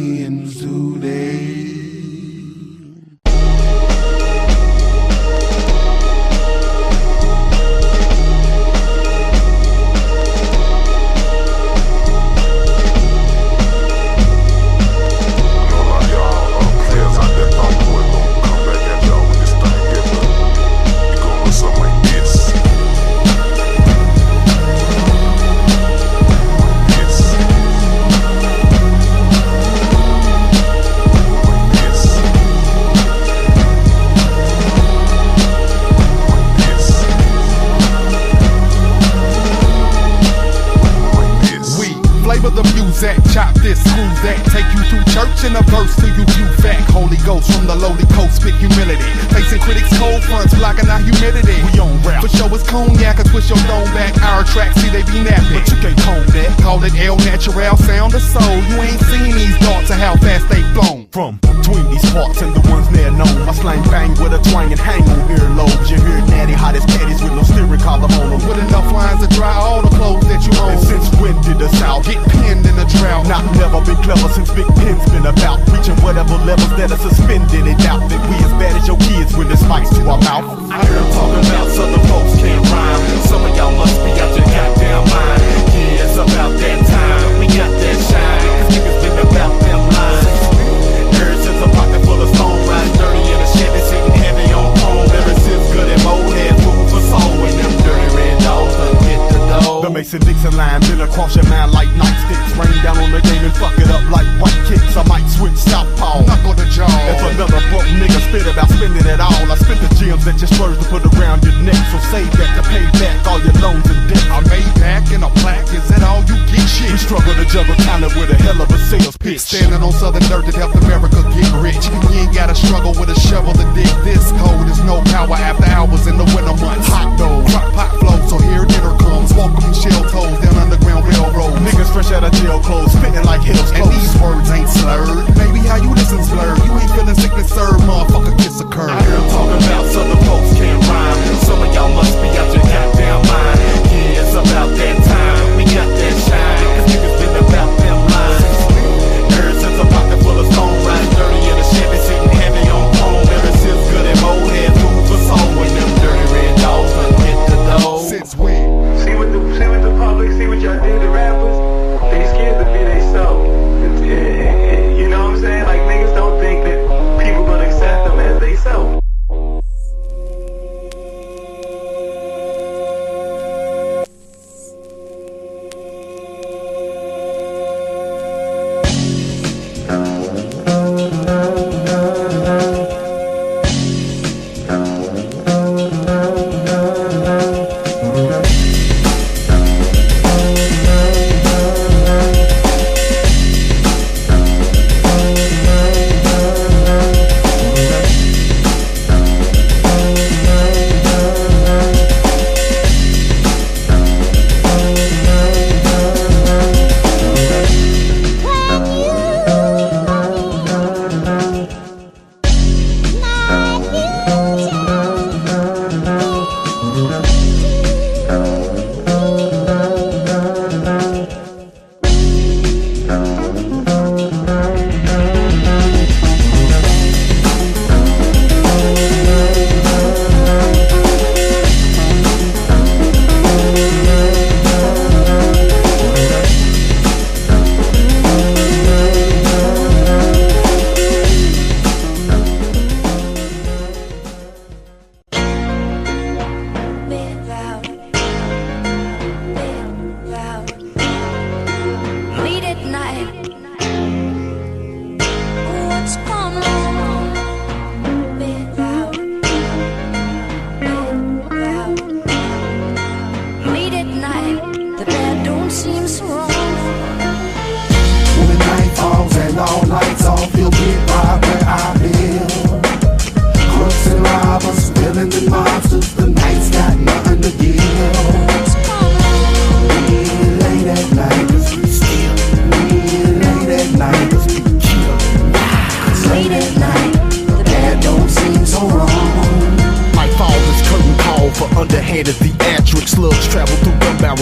millions today. Chop this, screw that, take you through church in a verse till you view fact. Holy Ghost from the lowly coast, spit humility. Facing critics, cold fronts, blocking our humidity. We on rap, for show is cognac, I twist your throne back. Our tracks, see they be napping, but you can't comb that. Call it El Natural, sound of soul. You ain't seen these darts or how fast they flown. From between these parts and the ones near known, my slang bang with a twang and hang on earlobes. You hear natty hot as caddies with no steering column on them. With enough lines to dry all the clothes that you own. And since when did the South get pinned in a drought? Not never been clever since Big Pen's been about. Reaching whatever levels that are suspended. They doubt that we as bad as your kids when the spice to our mouth. I hear them talking about southern folks can't rhyme. Some of y'all must be out your goddamn mind. Yeah, it's about that time. We got that shine. Cause niggas been about them lines. Ever since a pocket full of stone, riding dirty in a Chevy, sitting heavy on chrome. Ever since good and mold had food for soul. And them dirty red dogs done hit the door. The Mason-Dixon line been across your mind like nightsticks. Rain down on the game and fuck it up like white kicks. I might switch southpaw, knuckle the jaw. If another broke nigga spit about spending it all, I spent the gems that you splurged to put around your neck. So save that to pay back all your loans and debt. I made back in a plaque, is that all you get? Shit, we struggle to juggle talent with a hell of a sales pitch. Standing on southern dirt that helped America get rich. You ain't gotta struggle with a shovel to dig this cold. There's no power after hours in the winter months. Hot dough, crock pot flow, so here dinner comes. Walk them shell toes down underground railroad. Niggas fresh out of jail clothes, spitting like hell's clothes. And these words ain't slurred. Maybe how you listen's blurred. You ain't feeling sickness served, motherfucker, kiss a curve. I hear them talking about southern folks can't rhyme. Some of y'all must be out your goddamn mind. Yeah, it's about that time. We got that shine. Cause niggas been about them lines. Ever since a pocket full of stone, riding dirty in a Chevy, sitting heavy on chrome. Ever since good and mold had food for soul. And them dirty red dogs done hit the door. Since when? See what the public, see what y'all did to rappers. They scared to be they self. You know what I'm saying? Like niggas don't think that people gonna accept them as they self.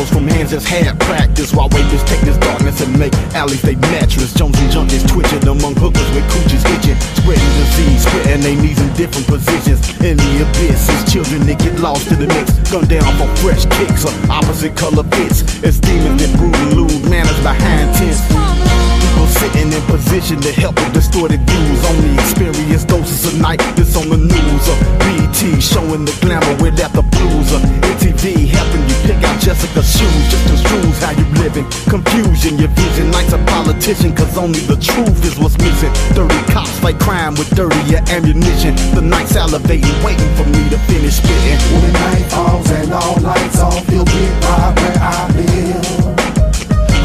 travels from hands that's had practice, while waiters take this darkness and make alleys they mattress. Jones and junkies twitching among hookers with coochies itching, spreading disease, spreading their knees in different positions. In the abyss, as children that get lost in the mix, gunned down for fresh kicks or opposite color bits. It's demons that brew and lose manners behind tents. People sitting in position to help with distorted views. Only experience doses of night that's on the news. Or BT showing the glamour without the blues. Or MTV helping you pick out Jessica's shoes. Just construes how you living. Confusion, your vision. Nights a politician, cause only the truth is what's missing. Dirty cops fight crime with dirtier ammunition. The night's salivating, waiting for me to finish spitting. When the night falls and all lights off, you'll get right where I live.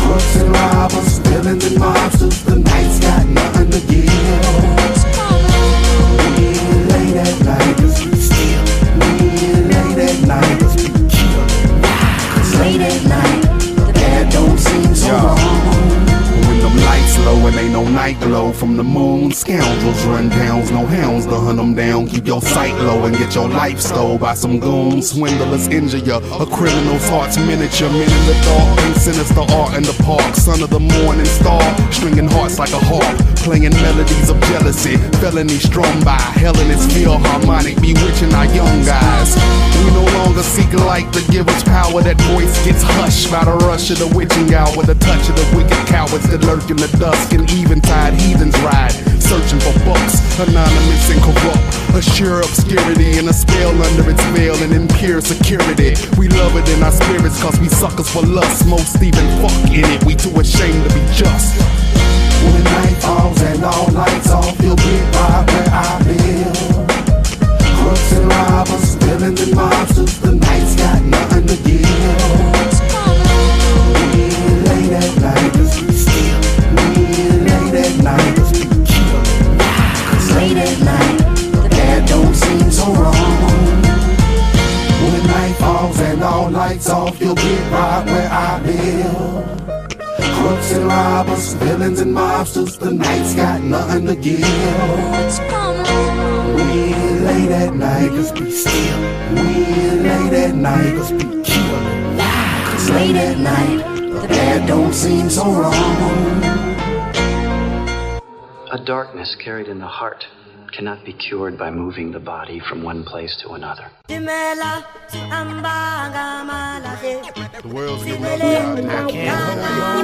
Crooks and robbers, villains and mobsters, the night's got nothing to give. We ain't late at night, cause we steal. We ain't late at night, cause we kill. Cause late at night, that don't seem so wrong. When them lights low and ain't no night glow from the moon, scoundrels run downs, no hounds to hunt them down. Keep your sight low and get your life stole by some goons. Swindlers injure ya, a criminal's heart's miniature. Men in the dark, paint sinister art in the park. Son of the morning star, stringing hearts like a harp, playing melodies of jealousy. Felony strung by hell in its philharmonic, bewitching our young guys. We no longer seek light to give us power. That voice gets hushed by the rush of the witching hour, the touch of the wicked cowards that lurk in the dusk, and eventide heathens ride, searching for bucks, anonymous and corrupt, a sheer obscurity and a spell under its veil and impure security. We love it in our spirits cause we suckers for lust, most even fuck in it, we too ashamed to be just. When the night falls and all lights off, you'll get right where I live. Crooks and robbers, villains and mobsters, the night's got nothing to give. We ain't late at night, cause we steal. We ain't late at night, cause we kill. Cause late at night, that don't seem so wrong. When the night falls and all lights off, you'll get right where I live. Crooks and robbers, villains and mobsters, the night's got nothing to give. We ain't late at night, cause we steal. We ain't late at night, cause we kill. Cause late at night, that don't seem so wrong. A darkness carried in the heart cannot be cured by moving the body from one place to another. The world's getting ugly out there. I can't hold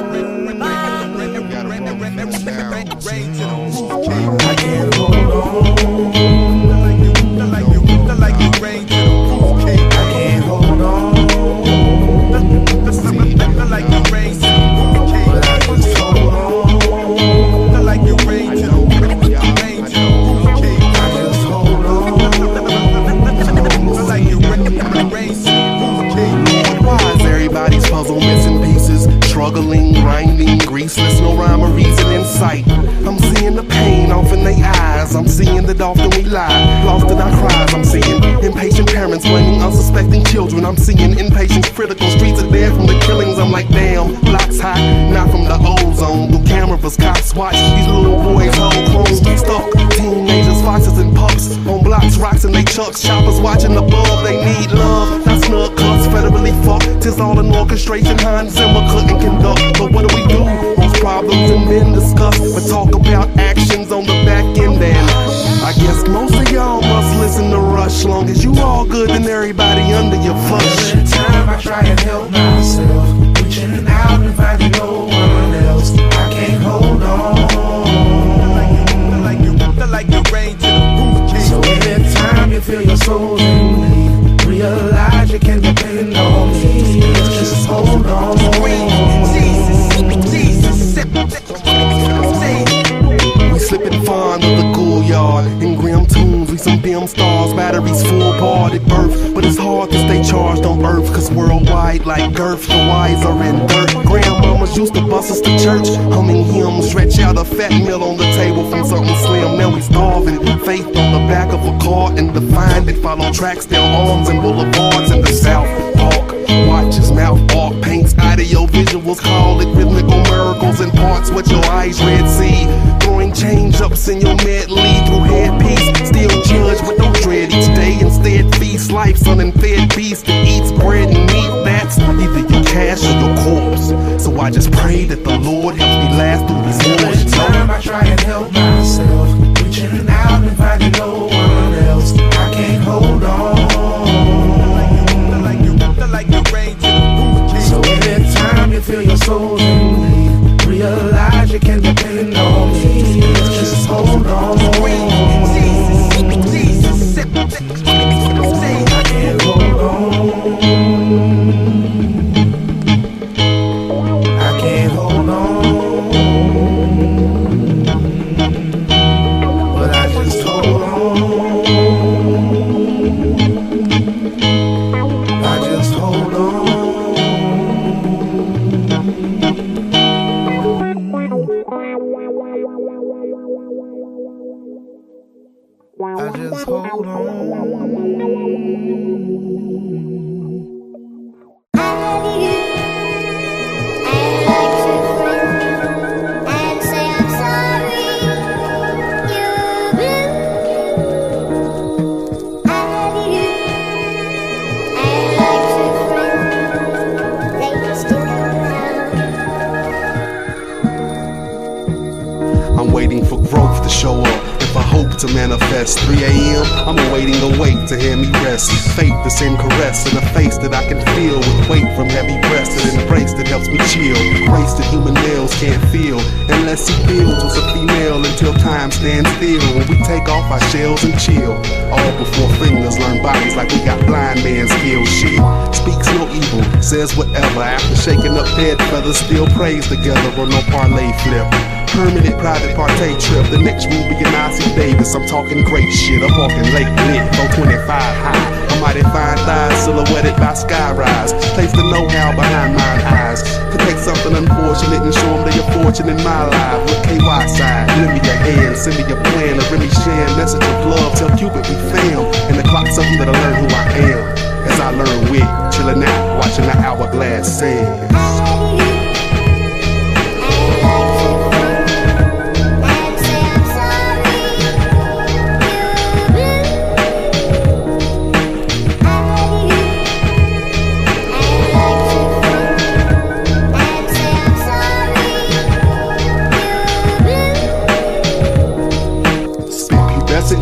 struggling, grinding, greaseless, no rhyme or reason in sight. I'm seeing the pain off in their eyes. I'm seeing that often we lie, lost in our cries. I'm seeing impatient parents blaming unsuspecting children. I'm seeing impatience critical, streets are dead from the killings. I'm like, damn, blocks hot, not from the ozone. Through cameras, cops watch these little boys hold clones stuck. Teenagers, foxes and pups on blocks, rocks and they chucks. Choppers watching above, they need love. Not snug cuts, federally fucked. Tis all an orchestration, Hans Zimmer couldn't conduct. But what do we do? Most problems have been discussed, but talk about actions on the back end. And I guess most of y'all must listen to Rush. Long as you all good, then everybody under your flush. Every time I try and help myself, reaching out and finding no one else, I can't hold on. Like the rain to the roof. So every time you feel your soul in need, realize you can depend on me. Just hold on. We slipping fond of the schoolyard. In grim tunes, we some dim stars. Batteries full part at birth, but it's hard to stay charged on earth. Cause worldwide like girth, the wise are in dirt. Grandmamas used to bus us to church, humming hymns. Stretch out a fat meal on the table from something slim. Now we starving, faith on the back of a car. And defined it, follow tracks down arms and boulevards in the South Park. Watches, mouth art, paints, audio visuals. Call it rhythmical miracles in parts. What your eyes read see. Throwing change-ups in your medley through headpiece. Still judge with no dread each day. Instead feast life's unfed beast that eats bread and meat. That's either you cast I just pray that the Lord helps me last through these wars. Every time I try and help myself, reaching out and finding no one else, I can't hold on. So anytime you feel your soul in need, realize you can depend on me. Just hold on. I can't hold on. I can't hold on. But I just hold on. I just hold on. I just hold on. I'm waiting for growth to show up. If I hope to manifest 3 a.m., I'm awaiting a wait to hear me rest. Fate the same caress in a face that I can feel, with weight from heavy breast and embrace that helps me chill. Grace that human males can't feel unless he feels with a female until time stands still. When we take off our shells and chill, all before fingers learn bodies like we got blind man skills. She speaks no evil, says whatever. After shaking up dead feathers, still prays together on no parlay flip. Permanent private partay trip, the next Ruby and Ossie Davis. I'm talking great shit, I'm walking late lit, 425 high. A mighty fine thighs silhouetted by skyrise. Place the know-how behind mine eyes. To take something unfortunate and show them they are fortune in my life. With KY side, lend me your hand, send me your plan, a Remy share message of love. Tell Cupid we fam, and the clock something that'll learn who I am. As I learn with, chillin' out, watching the hourglass sands.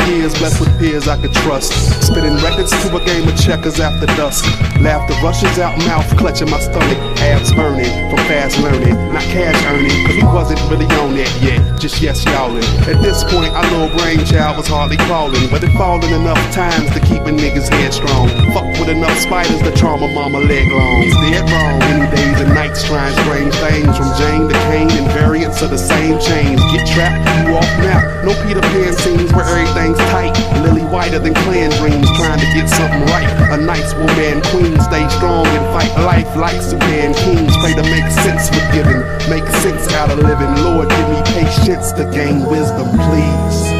Years blessed with peers I could trust, spitting records to a game of checkers after dusk. Laughter rushes out mouth, clutching my stomach, abs burning from fast learning, not cash earning, cause we wasn't really on that yet, just yes y'allin'. At this point our little brainchild was hardly crawling, but it fallen enough times to keep a nigga's head strong. Fuck with enough spiders to trauma mama leg long. He's dead wrong, any days and nights trying strange things, from Jane to Kane and variants of the same chains. Get trapped, you off map, no Peter Pan scenes where everything's tight, lily whiter than clan dreams, trying to get something right. A nice woman queen, stay strong and fight life like Sudan kings. Pray to make sense with giving, make sense out of living. Lord, give me patience to gain wisdom, please.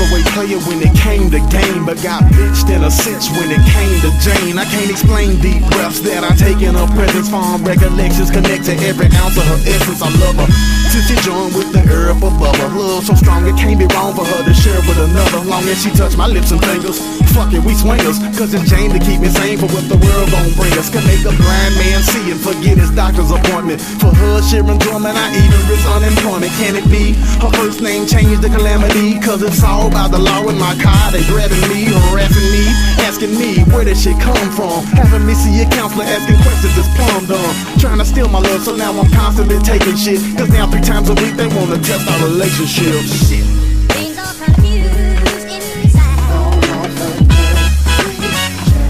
heavyweight player when it came to game, but got bitched in a cinch when it came to Jane. I can't explain deep breaths that I take in her presence. Fond recollections connect to every ounce of her essence. I love her since she joined with the herb above her. Love so strong it can't be wrong for her to share with another. Long as she touch my lips and fingers, fuck it, we swingers. Cause it's Jane to keep me sane for what the world gon' bring us. Can make a blind man see and forget his doctor's appointment. For her sheer enjoyment, I even risk unemployment. Can it be her first name changed to Calamity? Cause it's all about the law in my car. They grabbing me, harassing me, asking me where this shit come from. Having me see a counselor asking questions that's plumb dumb. Trying to steal my love, so now I'm constantly taking shit. Cause now 3 times a week they wanna test our relationship. Shit. Things are confused inside.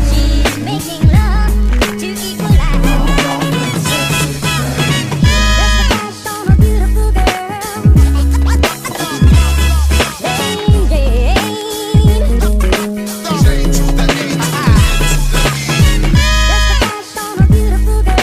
She's making love to equalize. Just a flash on a beautiful girl. Jane to the A. Just a flash on a beautiful girl.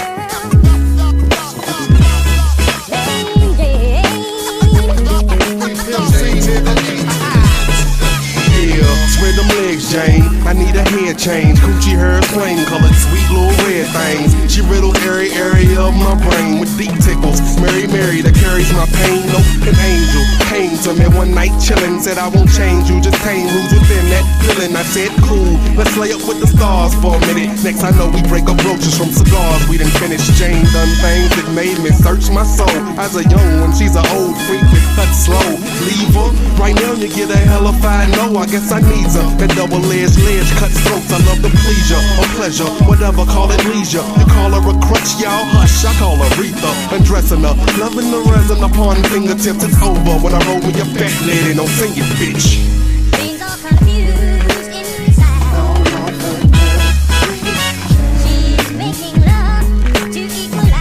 Spread them legs, Jane. I need a hair change. Coochie hair flame colored, sweet little red things. She riddles every area of my brain with deep tickles. Mary that carries my pain. No, an angel came to me one night chillin'. Said I won't change you, just tame who's within that feeling. I said cool, let's lay up with the stars for a minute. Next I know we break up roaches from cigars. We done finished. Jane done things that made me search my soul. As a young one, she's an old freak that cuts slow. Leave her, right now you get a hella fine no. I guess I need her. That double-edged ledge cuts throats. I love the pleasure or pleasure, whatever, call it leisure. You call her a crutch, y'all hush. I call her Retha, undressing her, loving the resin upon fingertips. It's over when I roll me a fat lady. Don't sing it, bitch. Things are confused inside. She's making love to equalize.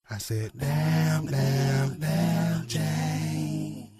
I said, damn, damn, damn, Jane.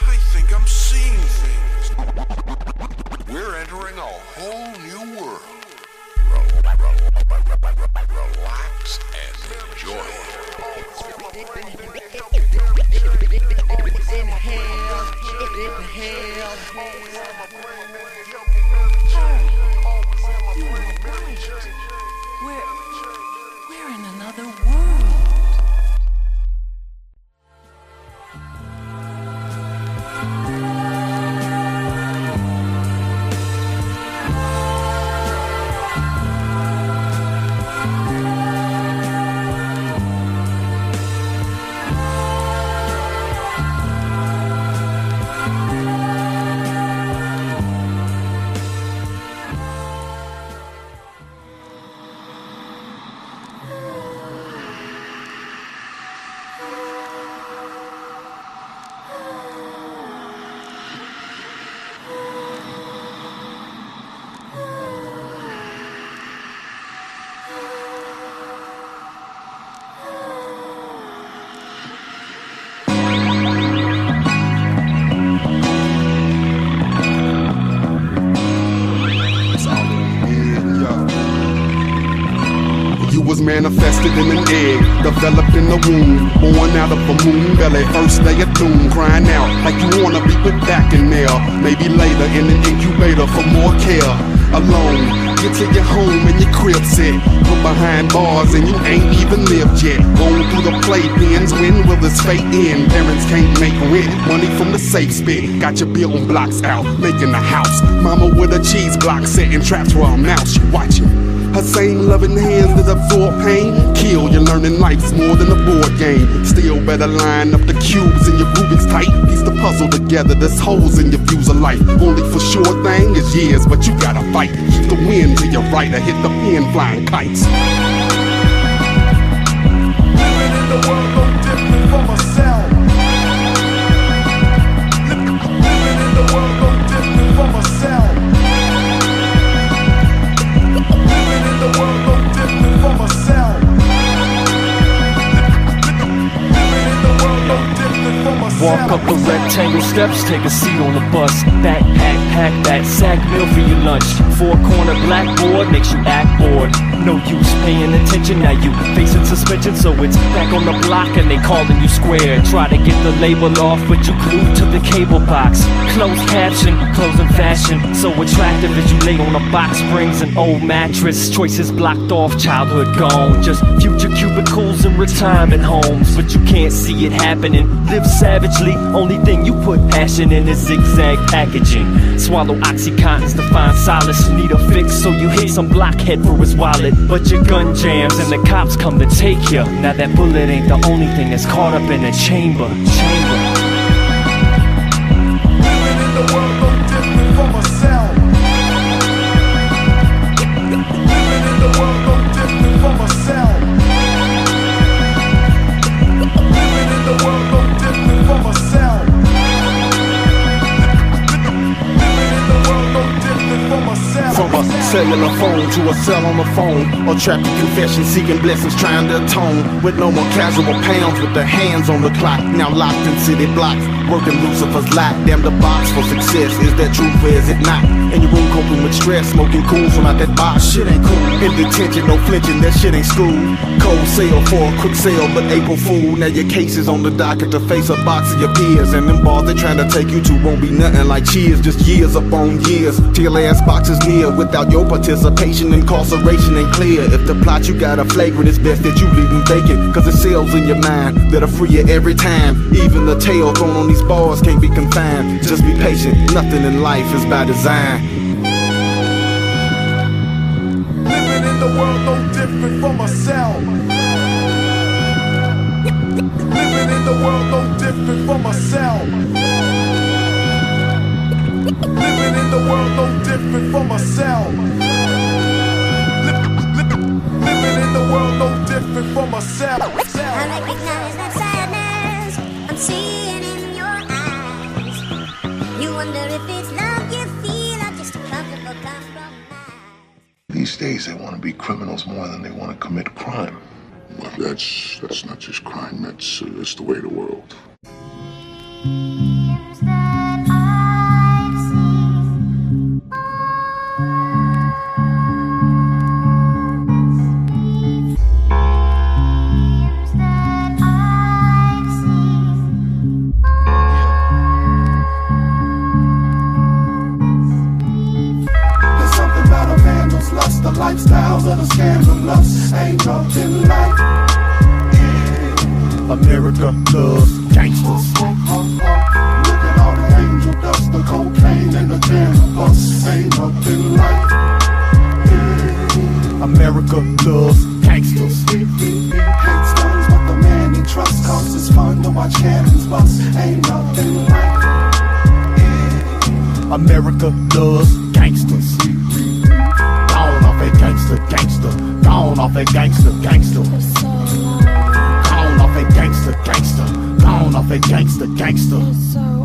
I think I'm seeing things. We're entering a whole new world. Relax and enjoy We're in another world. manifested in an egg, developed in the womb, born out of a moon belly, first day of doom, crying out like you wanna be put back in there. Maybe later in an incubator for more care. Alone, get to your home and your crib set, put behind bars and you ain't even lived yet. Going through the playpens, when will this fate end? Parents can't make rent, money from the safe spit. Got your building blocks out, making a house. Mama with a cheese block, setting traps for a mouse. You watching her same loving hands that absorb pain. Kill, you're learning life's more than a board game. Still better line up the cubes in your Rubik's tight. Piece the puzzle together, there's holes in your views of life. Only for sure thing is years, but you gotta fight. Keep the wind to your right or hit the pen flying kites. Living in the world no different from myself. Living in the world no different from myself. The world no different from myself. Living in the world no different from myself. Walk up the rectangle steps, take a seat on the bus. Backpack, pack that sack meal for your lunch. Four-corner blackboard makes you act bored. No use paying attention, now you facing suspension. So it's back on the block and they calling you square. Try to get the label off, but you glued to the cable box. Closed caption, closing fashion. So attractive as you lay on a box springs, an old mattress. Choices blocked off, childhood gone. Just future cubicles and retirement homes. But you can't see it happening. Live savagely, only thing you put passion in is zigzag packaging. Swallow Oxycontins to find solace. Need a fix, so you hit some blockhead for his wallet. But your gun jams and the cops come to take you. Now that bullet ain't the only thing that's caught up in the chamber. Living in the world no different from myself. Living in the world no different from myself. Living in the world no different from myself. Living in the world no different from myself. From a cellular phone to a cell on the phone, or trapped in confession, seeking blessings, trying to atone. With no more casual pounds, with their hands on the clock. Now locked in city blocks, working Lucifer's lot. Damn the box for success, is that true or is it not? In your room coping with stress, smoking cool from out that box. Shit ain't cool. In detention, no flinching, that shit ain't school. Cold sale for a quick sale, but April Fool. Now your case is on the docket to face a box of your peers. And them bars they trying to take you to won't be nothing like cheers. Just years upon years, till your last box is near. Without your participation, incarceration ain't clear. If the plot you got a flagrant, it's best that you leave them vacant. Cause it's cells in your mind that'll free you every time. Even the tail thrown on these bars can't be confined. Just be patient, nothing in life is by design. Living in the world no different from myself. Living in the world no different from myself. Living in the world no different from myself. Living in the world no different from myself. I recognize that sadness I'm seeing in your eyes. You wonder if it's love you feel or just a comfortable compromise. These days they want to be criminals more than they want to commit crime. Well, that's not just crime, that's the way of the world. Years that I've seen years that I've seen. There's something about a vandal's lust, the lifestyles of the scandalous. Ain't nothing like America loves gangsters. Look at all the angel dust, the cocaine and the cannabis. Ain't nothing like America loves gangsters. Hates guns, but the man he trusts cause it's fun to watch cannons bust. Ain't nothing like America loves gangsters. Gone off a gangster, gangster. Gone off a gangster, gangster. Gone off a gangster, gangster. Gone off a gangster, gangster.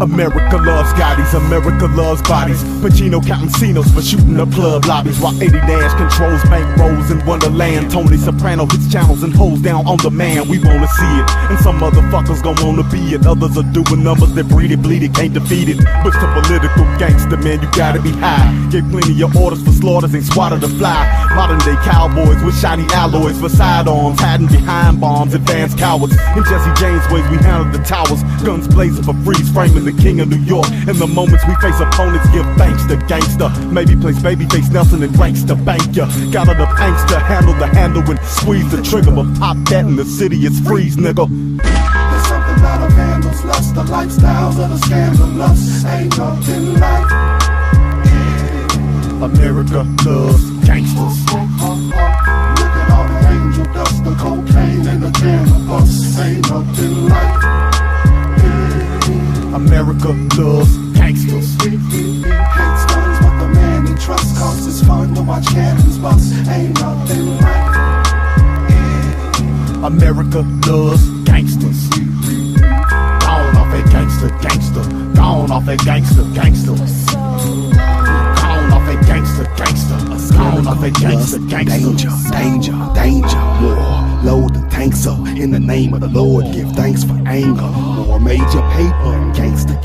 America loves Scotties, America loves bodies. Pacino counting Cinos for shooting up club lobbies, while 80 Nash controls bank rolls in Wonderland. Tony Soprano hits channels and holds down on demand. We wanna see it, and some motherfuckers gon' wanna be it. Others are doing numbers that breed it, bleed it, can't defeat it. But to political gangster, man, you gotta be high. Gave plenty of orders for slaughters, ain't swatted to fly. Modern day cowboys with shiny alloys for sidearms, hiding behind bombs, advanced cowards. In Jesse James ways, we handle the towers, guns blazing for freeze framing the king of New York. In the moments we face opponents, give thanks to gangster. Maybe place babyface Nelson and ranks to bank ya. Got enough angst to handle the handle and squeeze the trigger, but pop that in the city, it's freeze, nigga. There's something about a vandal's lust, the lifestyles of the scandalous. Ain't nothing like it. America loves gangsters. Look at all the angel dust, the cocaine and the cannabis. Ain't nothing like it. America loves gangsters. Hates guns, but the man he trusts, cause it's fun to watch cannons bust. Ain't nothing like it. America loves gangsters. Gone off that gangster, gangster. Gone off that gangster, gangster. Gone off that gangster, gangster. Gone off that gangster, gangster. Danger, danger, danger, war. Load the tanks up in the name of the Lord. Give thanks for anger. More major paper and gangster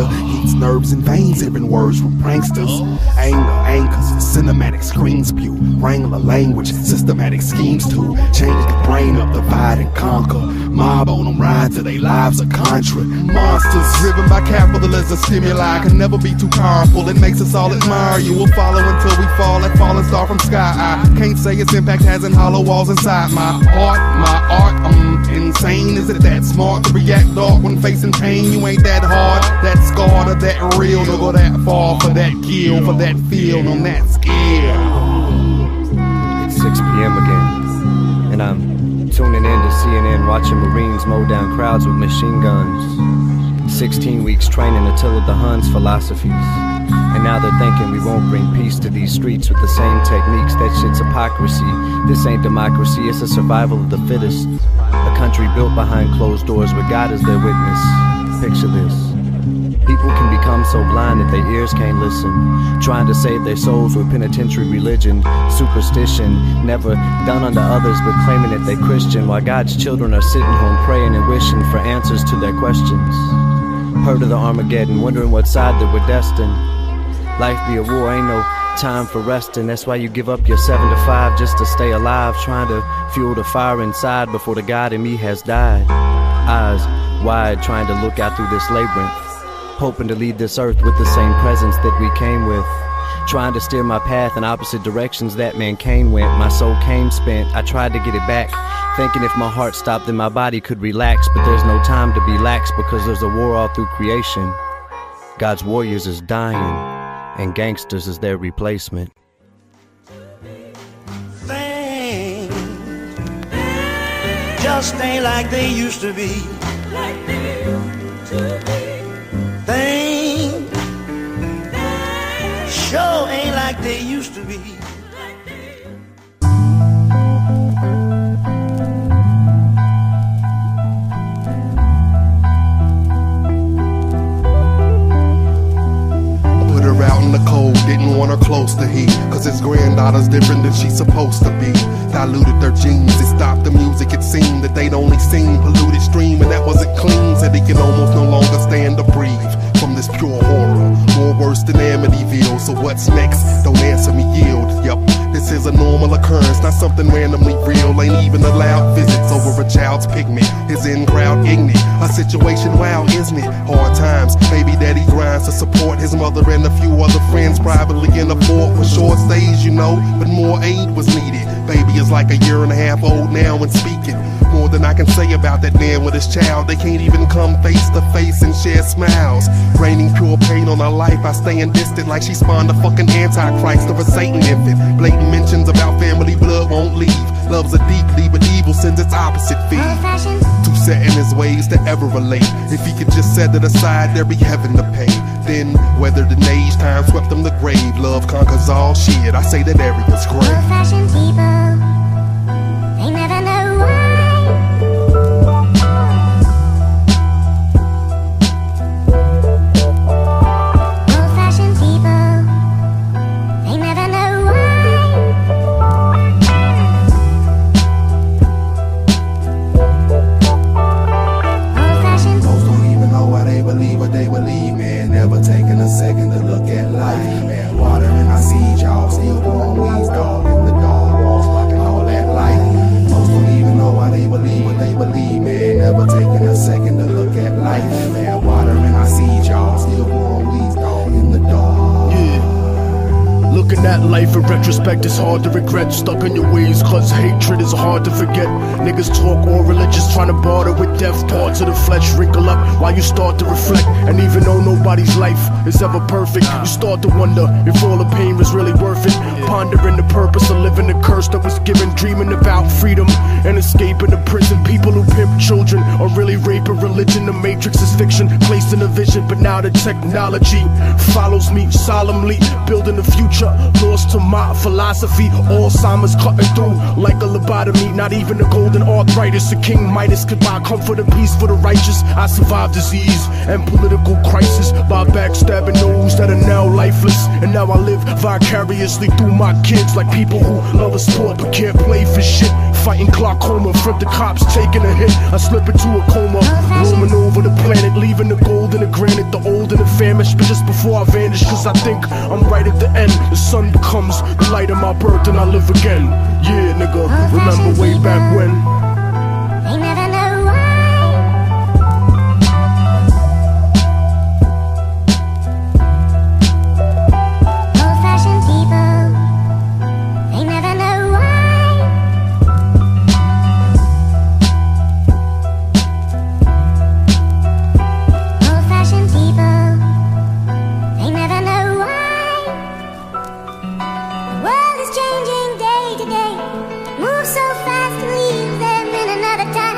hits nerves and veins, hearing words from pranksters. Anger, anchors, cinematic screens spew. Wrangler language, systematic schemes to change the brain up, divide and conquer. Mob on them, ride till they lives are contra. Monsters driven by capitalism stimuli can never be too powerful. It makes us all admire you. We'll follow until we fall, like falling star from sky. I can't say its impact hasn't hollow walls inside my heart. My art, insane. Is it that smart to react dark when facing pain? You ain't that hard, that scarred, or that real to go that far for that kill, for that feel on that scale. It's 6 p.m. again, and I'm tuning in to CNN watching Marines mow down crowds with machine guns. 16 weeks training Attila the Hun's philosophies. And now they're thinking we won't bring peace to these streets with the same techniques. That shit's hypocrisy. This ain't democracy, it's a survival of the fittest. A country built behind closed doors with God as their witness. Picture this. People can become so blind that their ears can't listen, trying to save their souls with penitentiary religion, superstition, never done unto others but claiming that they're Christian, while God's children are sitting home praying and wishing for answers to their questions. Heard of the Armageddon, wondering what side that we're destined. Life be a war, ain't no time for resting. That's why you give up your 7 to 5 just to stay alive, trying to fuel the fire inside before the God in me has died. Eyes wide, trying to look out through this labyrinth, hoping to leave this earth with the same presence that we came with. Trying to steer my path in opposite directions that man Cain went. My soul came spent, I tried to get it back, thinking if my heart stopped then my body could relax. But there's no time to be lax because there's a war all through creation. God's warriors is dying, and gangsters is their replacement. Things just ain't like they used to be. Things sure ain't like they used to be. Out in the cold, didn't want her close to heat, cause his granddaughter's different than she's supposed to be. Diluted their genes, it stopped the music. It seemed that they'd only seen polluted stream, and that wasn't clean. Said he can almost no longer stand to breathe from this pure horror, more worse than Amityville. So what's next? Don't answer me, yield. Yup, this is a normal occurrence, not something randomly real. Ain't even allowed visits over a child's pigment. His in-crowd ignorant, a situation wild, isn't it? Hard times, baby daddy grinds to support his mother and a few other friends privately in a fort for short stays, you know, but more aid was needed. Baby is like a 1.5 years old now and speaking. More than I can say about that man with his child. They can't even come face to face and share smiles. Raining pure pain on her life, I staying distant like she spawned a fucking antichrist or a Satan infant. Blatant mentions about family blood won't leave. Loves her deeply, but evil sends its opposite feed. Too set in his ways to ever relate. If he could just set it aside, there be heaven to pay. Then, weathered in age, time swept them the grave. Love conquers all shit, I say that area's great. Old-fashioned people, they never know why. never taking a second to look at life. Man, watering our seeds, y'all still blowing weeds, dog in the dog walls, rocking all that light. Most don't even know why they believe what they believe, man. Never taking a second to look at life. Man, watering our seeds, y'all still blowing weeds, dog in the dog. Yeah. Looking at life in retrospect, it's hard to regret. Stuck in your ways, cause hatred is hard to forget. Niggas talk all religious, trying to barter with death. Parts of the flesh wrinkle up while you start to reflect. And even though nobody's life is ever perfect, you start to wonder if all the pain was really worth it. Pondering the purpose of living the curse that was given. Dreaming about freedom and escaping the prison. People who pimp children are really raping religion. The matrix is fiction, placed in a vision. But now the technology follows me solemnly, building the future. Lost to my philosophy, Alzheimer's cutting through like a lobotomy. Not even the golden arthritis of King Midas could buy comfort and peace for the righteous. I survived disease and political crisis by backstabbing those that are now lifeless. And now I live vicariously through my kids, like people who love a sport but can't play for shit. Fighting glaucoma from the cops taking a hit. I slip into a coma, roaming over the planet, leaving the gold and the granite, the old and the famished. But just before I vanish, cause I think I'm right at the end. The sun becomes the light of my birth and I live again. Yeah, nigga, remember way back when. They never know why. Old-fashioned people, they never know why. Old-fashioned people, they never know why. The world is changing day to day. Move so fast to leave them in another time.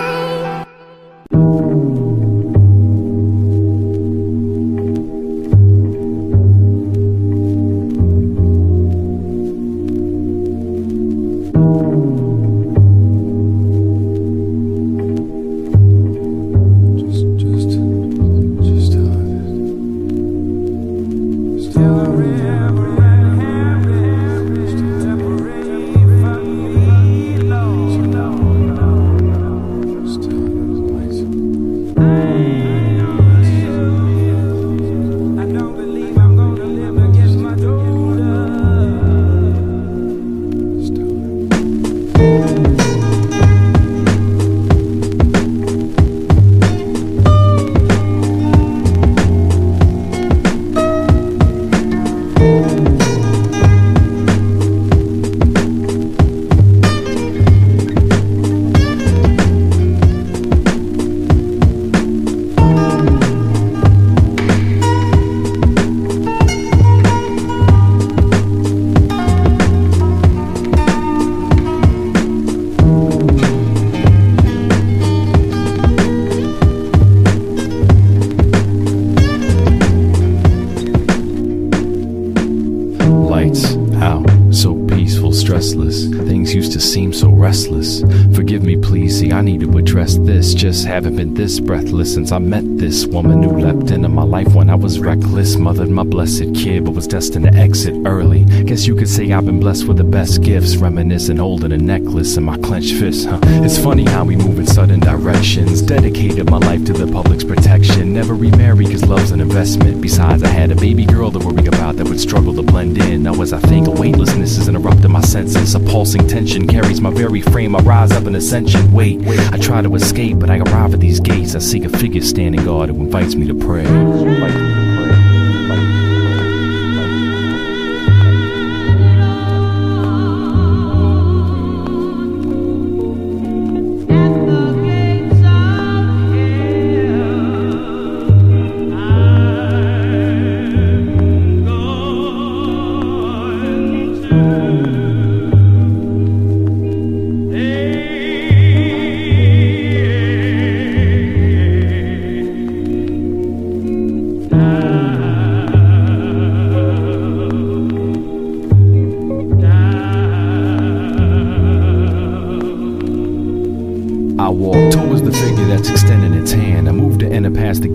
Things used to seem so restless. Forgive me please, see I need to address this. Just haven't been this breathless since I met this woman who leapt into my life when I was reckless. Mothered my blessed kid but was destined to exit early. Guess you could say I've been blessed with the best gifts. Reminiscing holding a necklace in my clenched fist, It's funny how we move in sudden directions. Dedicated my life to the public's protection. Never remarry cause love's an investment. Besides I had a baby girl to worry about that would struggle to blend in. Now as I think a weightlessness is interrupting my senses. A pulsing tension carries my very frame. I rise up in ascension. Wait, I try to escape but I arrive at these gates. I seek a figure standing guard who invites me to pray.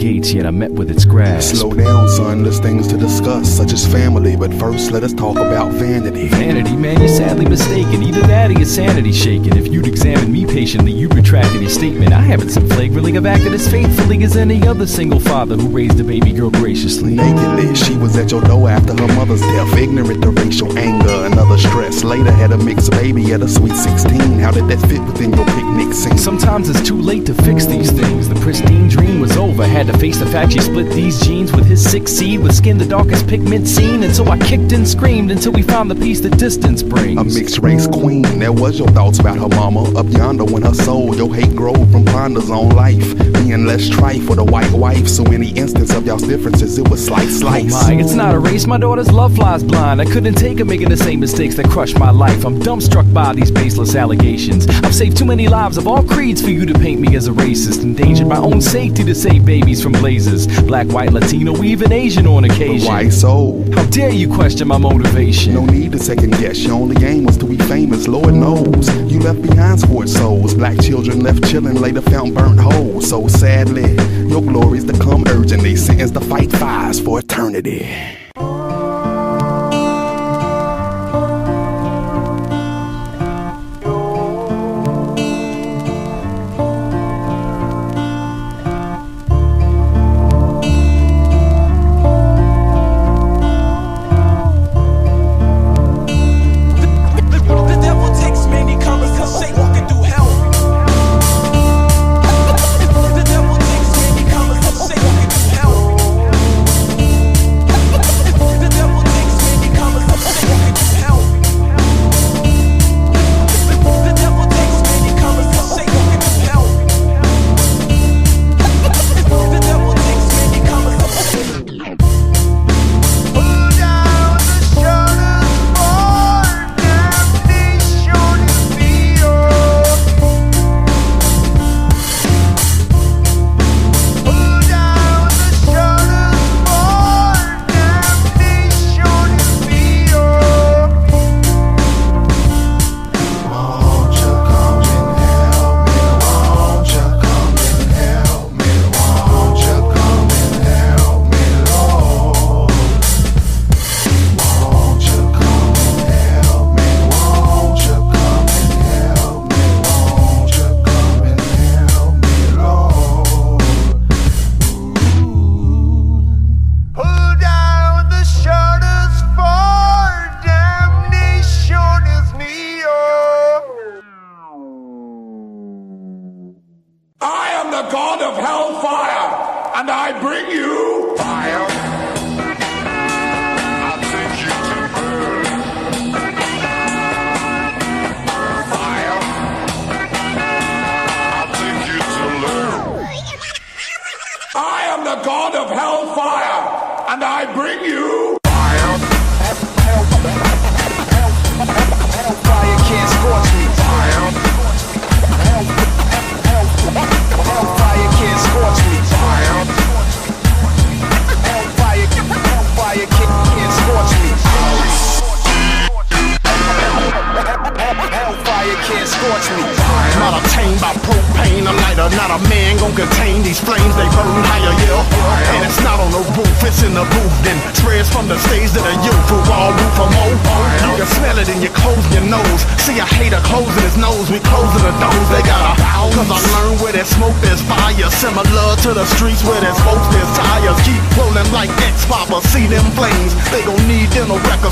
gates, yet I'm met with its grasp. Slow down, son, there's things to discuss, such as family, but first let us talk about vanity. Vanity, man, you're sadly mistaken. Either that or your sanity shaken. If you'd examined me patiently, you'd retracted your statement. I haven't some flagrantly have acted as faithfully as any other single father who raised a baby girl graciously. Nakedly, she was at your door after her mother's death, ignorant to racial anger and other stress. Later had a mixed baby at a sweet 16. How did that fit within your picnic scene? Sometimes it's too late to fix these things. The pristine dream was over. Had to face the fact she split these genes with his sick seed, with skin the darkest pigment seen. And so I kicked and screamed until we found the peace that distance brings. A mixed race queen, there was your thoughts about her mama. Up yonder when her soul, your hate growed from ponders on life. Being less trife for the white wife. So any instance of y'all's differences, it was slice. Oh my, it's not a race, my daughter's love flies blind. I couldn't take her making the same mistakes that crushed my life. I'm dumbstruck by these baseless allegations. I've saved too many lives of all creeds for you to paint me as a racist. Endangered my own safety to save babies from blazes. Black, white, Latino, even Asian on occasion. Why so? How dare you question my motivation? No need to second guess, your only aim was to be famous, Lord knows. You left behind sport souls, black children left chillin', later found burnt holes. So sadly, your glories to come urgently, sentenced to fight fires for eternity.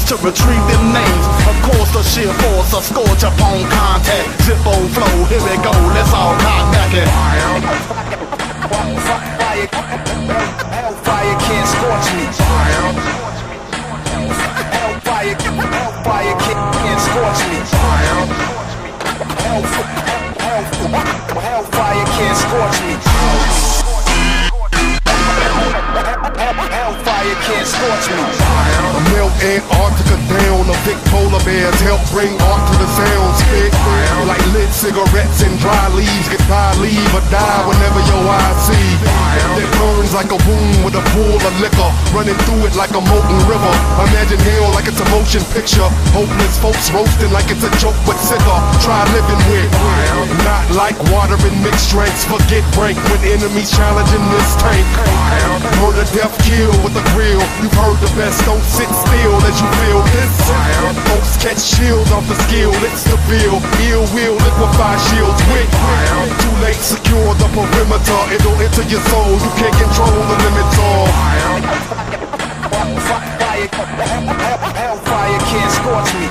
To retrieve them names. Of course the sheer force of scorch upon contact. Zippo flow, here we go, let's all knock back it. Hellfire can't scorch me. Hellfire can't scorch me. Hellfire can't scorch me. Hellfire can't scorch me. scorch me. A melt Antarctica down, a big polar bears help bring art to the sound spit. Like lit cigarettes and dry leaves, goodbye, leave or die whenever your eyes see. That burns like a wound with a pool of liquor, running through it like a molten river. Imagine hell like it's a motion picture. Hopeless folks roasting like it's a joke but sicker. Try living with, not like water in mixed drinks. Forget rank when enemies challenging this tank. Murder, death, kill with a grill. You've heard the best, don't sit still as you feel this. Folks catch shields off the skill, it's the bill. Ill will liquefy shields with. Too late, secure the perimeter. It'll enter your soul, you can't control the limits of. Hellfire can't scorch me.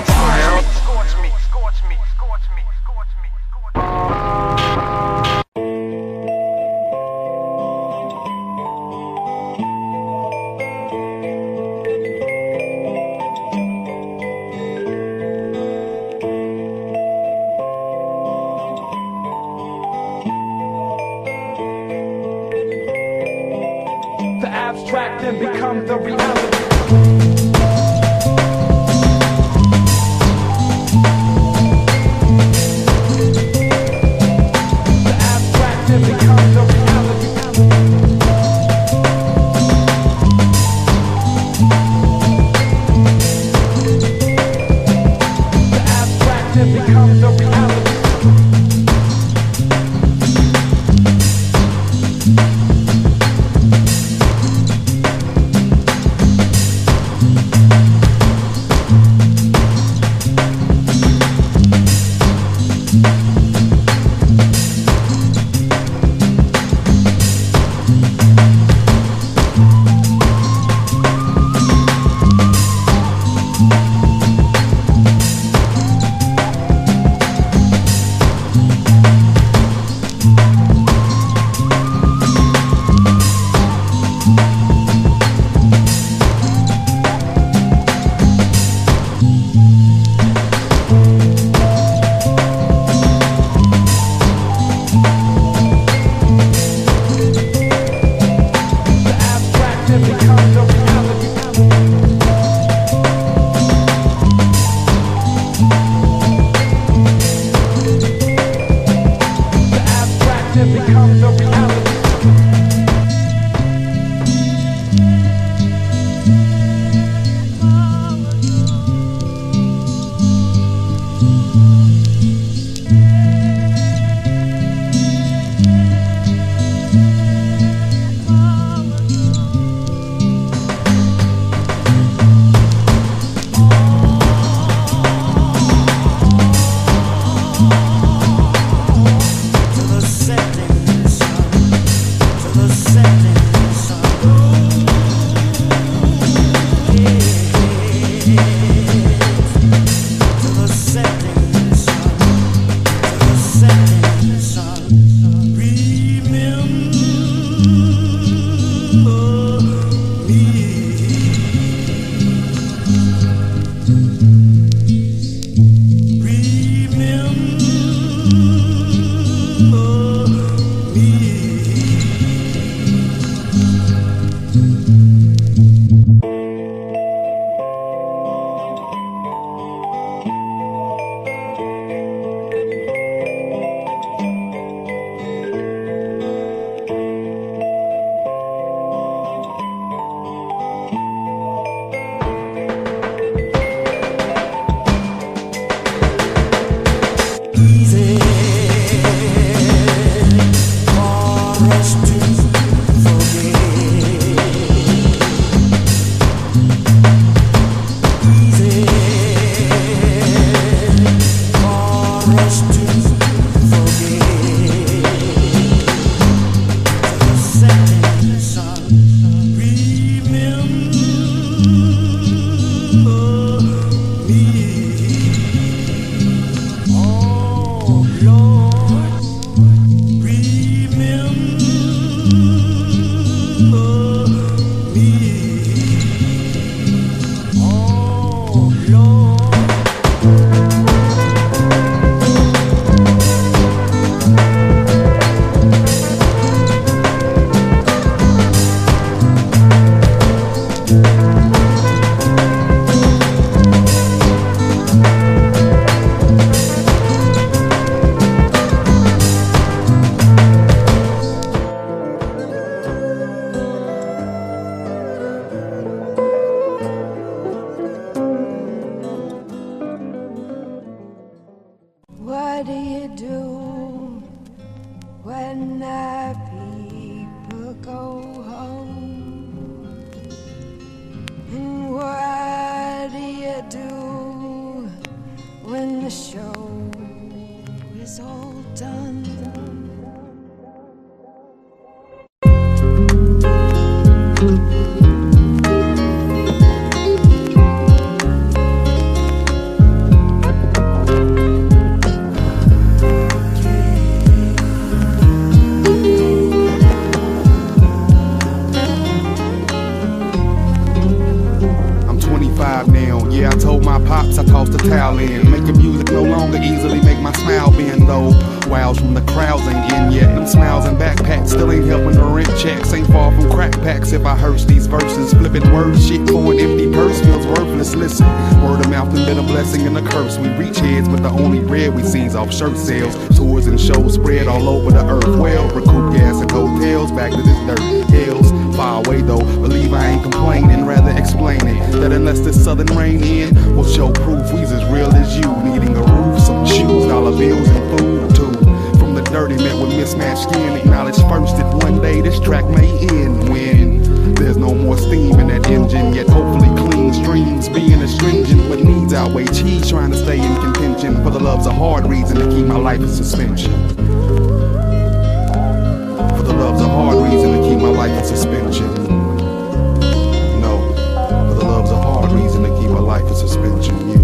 The abstract then become the reality. Yeah, I told my pops I tossed the towel in. Making music no longer easily make my smile bend though. Wows from the crowds ain't in yet. Them smiles and backpacks still ain't helping the rent checks. Ain't far from crack packs if I hearse these verses. Flipping word shit for an empty purse feels worthless. Listen, word of mouth has been a blessing and a curse. We reach heads, but the only bread we see's off shirt sales. Tours and shows spread all over the earth. Well, recoup gas and hotels, back to this dirt. Hills, far away though, believe I ain't complaining. Rather explain it, that unless this southern rain in, will show proof we's as real as you. Needing a roof, some shoes, dollar bills and food too. From the dirty met with mismatched skin. Acknowledge first that one day this track may end when there's no more steam in that engine. Yet hopefully clean streams being astringent, but needs outweigh cheese trying to stay in contention. For the love's a hard reason to keep my life in suspension. For the love's a hard reason to keep my life in suspension. No, for the love's a hard reason to keep my life in suspension, yeah.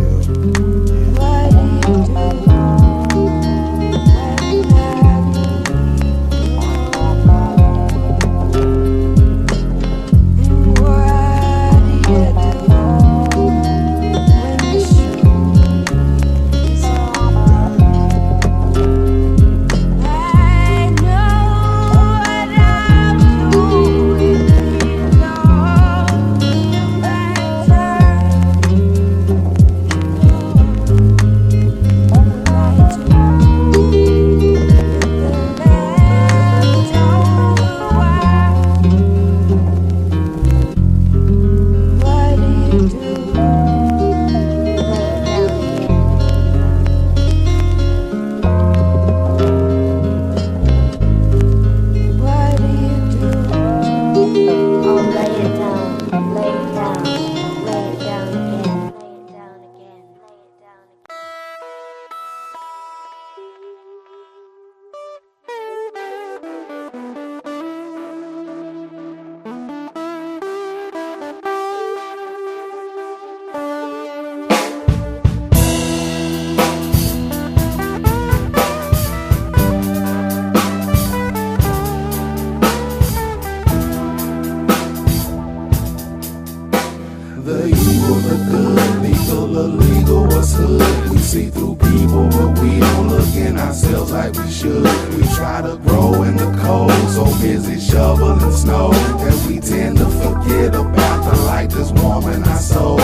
The evil, the good, lethal, illegal, what's hood? We see through people, but we don't look in ourselves like we should. We try to grow in the cold, so busy shoveling snow that we tend to forget about the light that's warming our soul.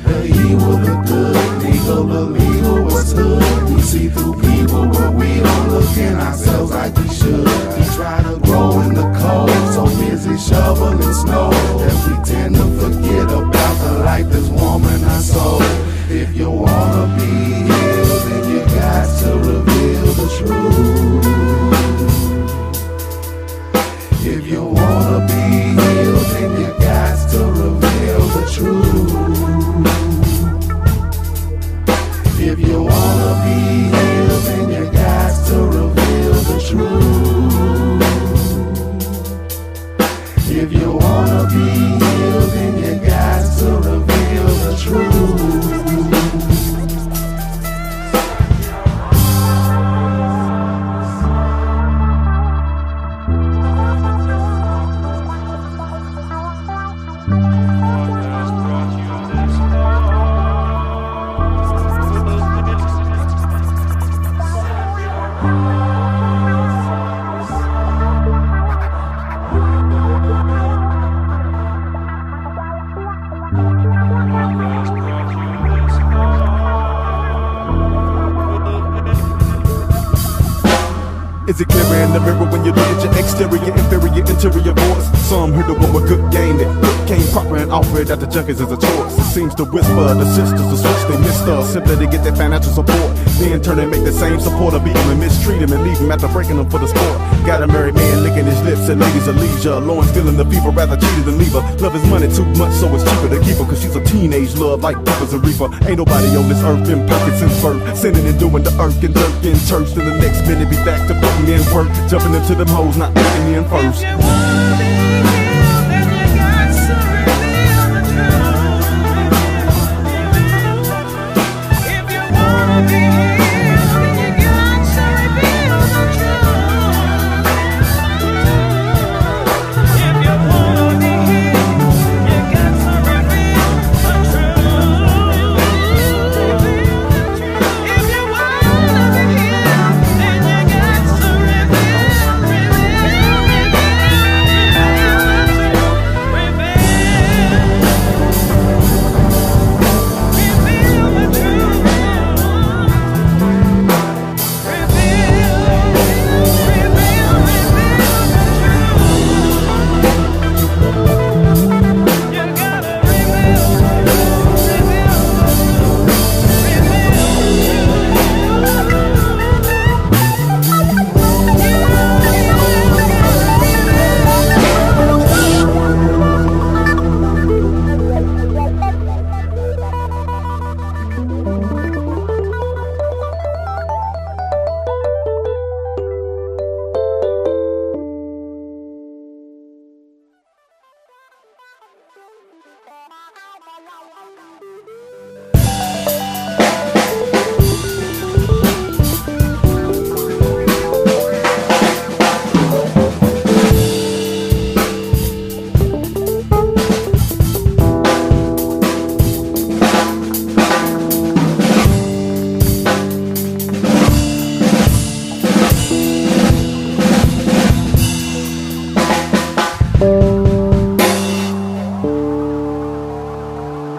The evil, the good, legal, illegal, what's hood? We see through people, but we don't look in ourselves like we should. We try to grow in the cold, so busy shoveling snow that we tend to forget about the light that's warming our soul. If you wanna be healed, then you got to reveal the truth. If you wanna be healed, then you got to reveal the truth. If you wanna be healed, then you got to reveal the truth. If you wanna be healed, then you got to reveal the truth. Is it clearer in the mirror when you look at your exterior, inferior, interior voice? Some hear the one with good game that came proper and offer it at the junkies as a choice. It seems to whisper the sisters, the switch they missed us simply to get that financial support. Then turn and make the same supporter beat him and mistreat him and leave him after breaking him for the sport. Got a married man licking his lips and ladies of leisure. Lawrence feeling the fever, rather cheated than leave her. Love his money too much, so it's cheaper to keep her. Cause she's a teenage love like Peppers and Reaper. Ain't nobody on this earth been perfect since birth. Sinning and doing the irk and jerk in church. Then the next minute be back to putting in work. Jumping into them hoes, not looking in first.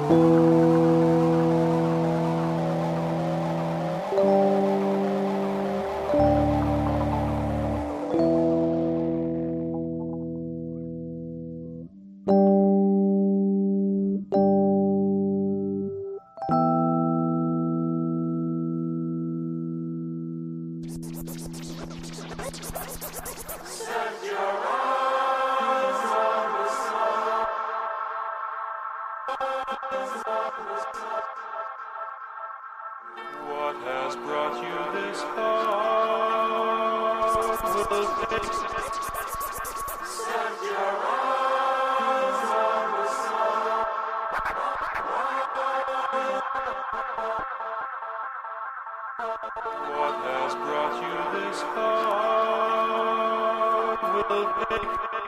What has brought you this far? Set your eyes on the sun. What has brought you this far will make